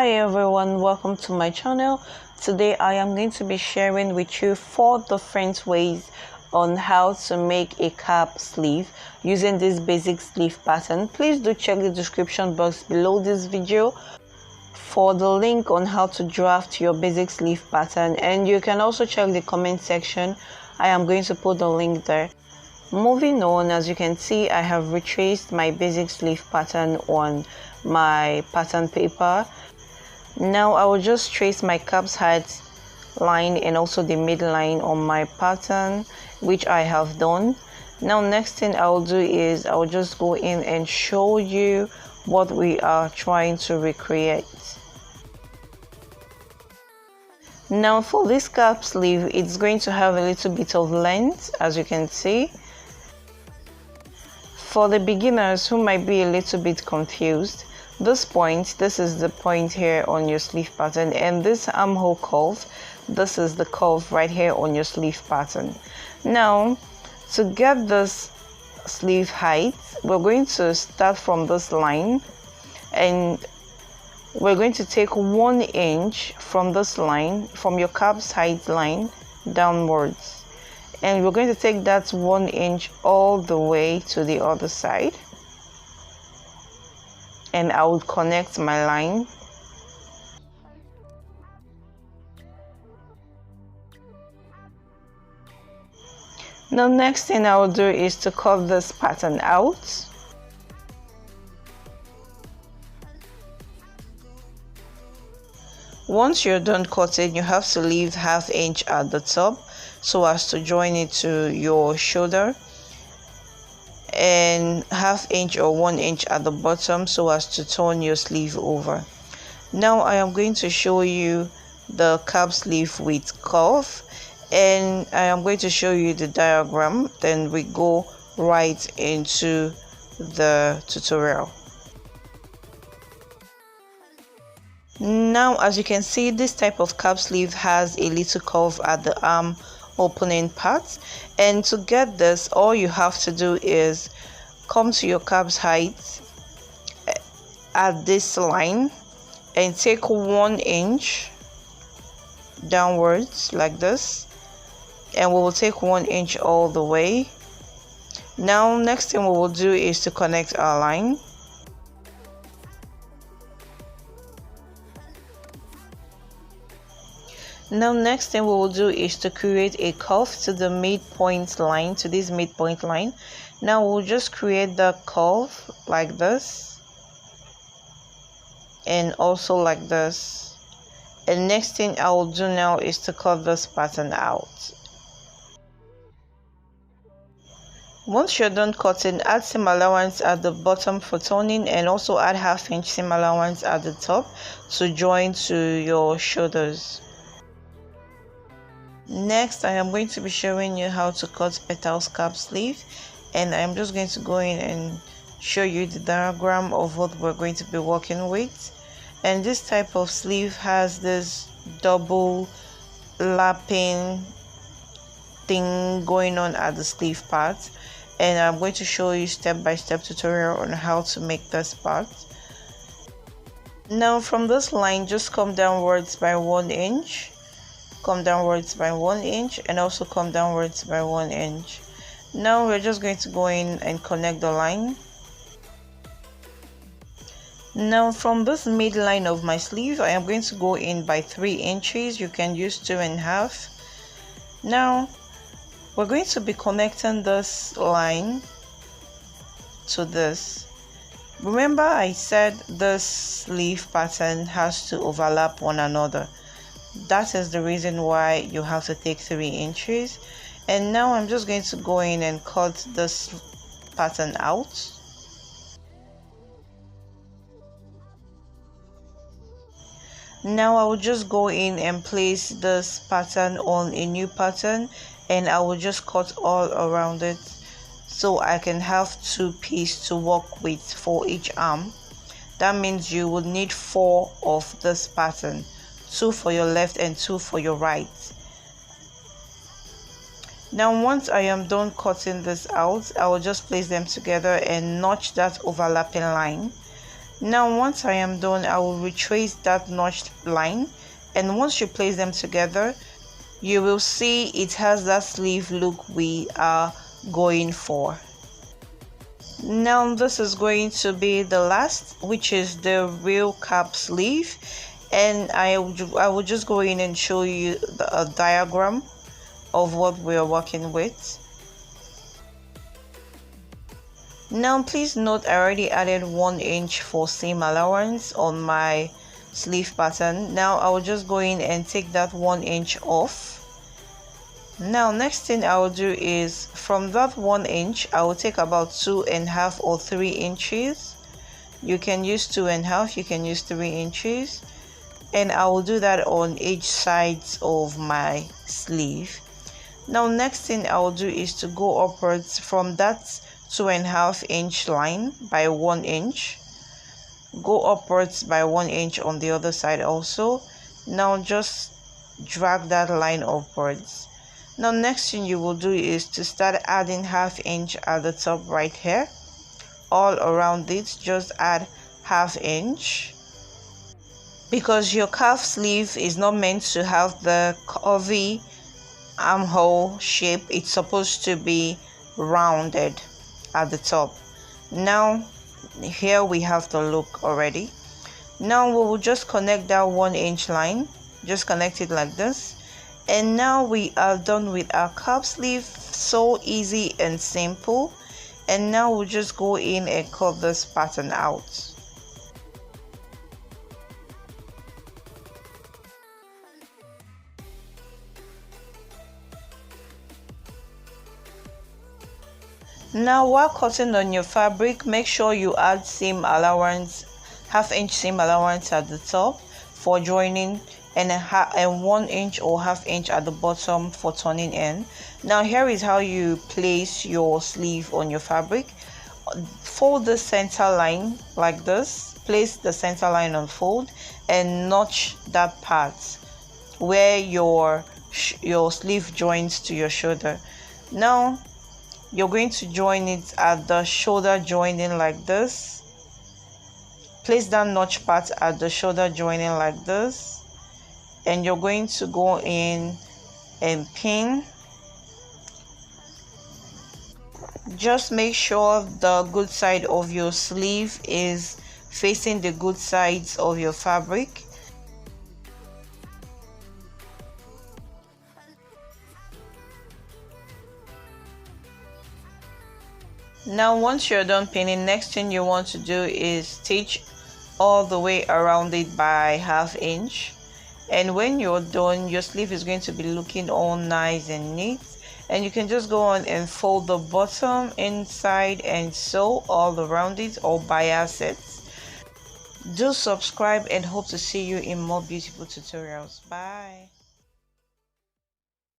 Hi everyone, welcome to my channel. Today I am going to be sharing with you 4 different ways on how to make a cap sleeve using this basic sleeve pattern. Please do check the description box below this video for the link on how to draft your basic sleeve pattern, and you can also check the comment section. I am going to put the link there. Moving on, as you can see, I have retraced my basic sleeve pattern on my pattern paper. Now I will just trace my cap's height line and also the midline on my pattern, which I have done. Now next thing I will do is I will just go in and show you what we are trying to recreate. Now for this cap sleeve, it's going to have a little bit of length, as you can see. For the beginners who might be a little bit confused, this is the point here on your sleeve pattern, and this armhole curve, this is the curve right here on your sleeve pattern. Now to get this sleeve height, we're going to start from this line and we're going to take 1 inch from this line, from your cap's height line downwards. And we're going to take that 1 inch all the way to the other side, and I will connect my line. Now next thing I will do is to cut this pattern out. Once you're done cutting, you have to leave ½ inch at the top so as to join it to your shoulder, and ½ inch or 1 inch at the bottom so as to turn your sleeve over. Now I am going to show you the cap sleeve with curve, and I am going to show you the diagram, then we go right into the tutorial. Now as you can see, this type of cap sleeve has a little curve at the arm opening part, and to get this, all you have to do is come to your cap's height at this line and take 1 inch downwards like this, and we will take 1 inch all the way. Now next thing we will do is to connect our line. Now next thing we will do is to create a curve to the midpoint line, to this midpoint line. Now we'll just create the curve like this and also like this. And next thing I will do now is to cut this pattern out. Once you're done cutting, add seam allowance at the bottom for turning, and also add ½ inch seam allowance at the top to join to your shoulders. Next, I am going to be showing you how to cut Petal's cap sleeve, and I'm just going to go in and show you the diagram of what we're going to be working with. And this type of sleeve has this double lapping thing going on at the sleeve part, and I'm going to show you step-by-step tutorial on how to make this part. Now from this line, just come downwards by 1 inch. Come downwards by 1 inch, and also come downwards by 1 inch. Now we're just going to go in and connect the line. Now from this midline of my sleeve, I am going to go in by 3 inches. You can use 2.5. Now we're going to be connecting this line to this. Remember I said this sleeve pattern has to overlap one another. That is the reason why you have to take 3 inches. And now I'm just going to go in and cut this pattern out. Now I will just go in and place this pattern on a new pattern, and I will just cut all around it so I can have 2 pieces to work with for each arm. That means you would need 4 of this pattern, 2 for your left and 2 for your right. Now once I am done cutting this out, I will just place them together and notch that overlapping line. Now once I am done, I will retrace that notched line, and once you place them together, you will see it has that sleeve look we are going for. Now this is going to be the last, which is the real cap sleeve, and I will just go in and show you a diagram of what we are working with. Now please note I already added 1 inch for seam allowance on my sleeve pattern. Now I will just go in and take that 1 inch off. Now next thing I will do is from that 1 inch I will take about 2.5 or 3 inches. You can use 2.5, you can use 3 inches, and I will do that on each sides of my sleeve. Now next thing I will do is to go upwards from that 2.5 inch line by 1 inch, go upwards by 1 inch on the other side also. Now just drag that line upwards. Now next thing you will do is to start adding 1/2 inch at the top right here. All around it, just add 1/2 inch, because your calf sleeve is not meant to have the curvy armhole shape. It's supposed to be rounded at the top. Now here we have the look already. Now we will just connect that 1 inch line, just connect it like this, and now we are done with our cap sleeve. So easy and simple. And now we'll just go in and cut this pattern out. Now while cutting on your fabric, make sure you add seam allowance, 1/2 inch seam allowance at the top for joining, and 1 inch or 1/2 inch at the bottom for turning in. Now here is how you place your sleeve on your fabric. Fold the center line like this, place the center line on fold, and notch that part where your sleeve joins to your shoulder. Now you're going to join it at the shoulder joining like this. Place that notch part at the shoulder joining like this, and you're going to go in and pin. Just make sure the good side of your sleeve is facing the good sides of your fabric. Now once you're done pinning, next thing you want to do is stitch all the way around it by 1/2 inch, and when you're done, your sleeve is going to be looking all nice and neat, and you can just go on and fold the bottom inside and sew all around it, or bias it. Do subscribe and hope to see you in more beautiful tutorials. Bye.